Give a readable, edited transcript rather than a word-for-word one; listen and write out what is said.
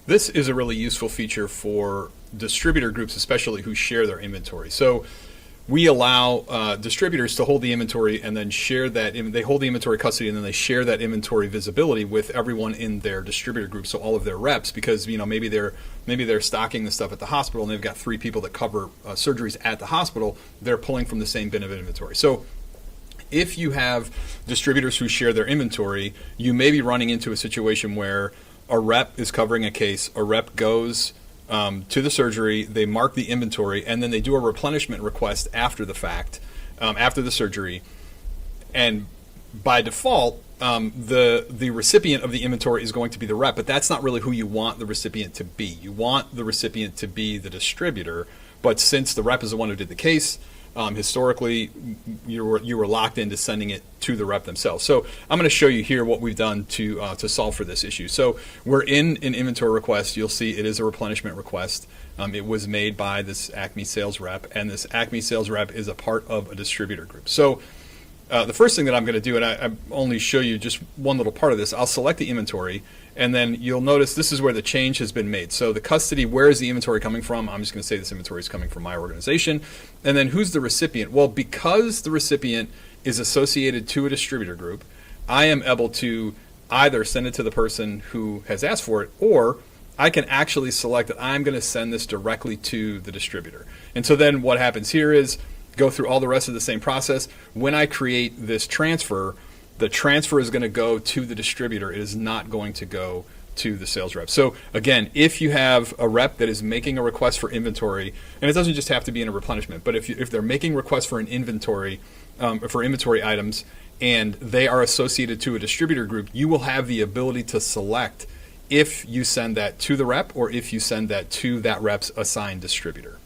This is a really useful feature for distributor groups, especially who share their inventory. So we allow distributors to hold the inventory and then share that. They hold the inventory custody and then they share that inventory visibility with everyone in their distributor group. So all of their reps, because maybe they're stocking the stuff at the hospital and they've got 3 people that cover surgeries at the hospital. They're pulling from the same bin of inventory. So if you have distributors who share their inventory, you may be running into a situation where a rep is covering a case. A rep goes to the surgery, they mark the inventory, and then they do a replenishment request after the fact, after the surgery. And by default, the recipient of the inventory is going to be the rep, but that's not really who you want the recipient to be. You want the recipient to be the distributor, but since the rep is the one who did the case, historically, you were locked into sending it to the rep themselves. So I'm going to show you here what we've done to solve for this issue. So we're in an inventory request. You'll see it is a replenishment request. It was made by this Acme sales rep, and this Acme sales rep is a part of a distributor group. So the first thing that I'm going to do, and I only show you just one little part of this, I'll select the inventory, and then you'll notice this is where the change has been made. So the custody, where is the inventory coming from? I'm just going to say this inventory is coming from my organization. And then who's the recipient? Well, because the recipient is associated to a distributor group, I am able to either send it to the person who has asked for it, or I can actually select that I'm going to send this directly to the distributor. And so then what happens here is go through all the rest of the same process. When I create this transfer, the transfer is going to go to the distributor. It is not going to go to the sales rep. So again, if you have a rep that is making a request for inventory, and it doesn't just have to be in a replenishment, but if they're making requests for an inventory, for inventory items, and they are associated to a distributor group, you will have the ability to select if you send that to the rep or if you send that to that rep's assigned distributor.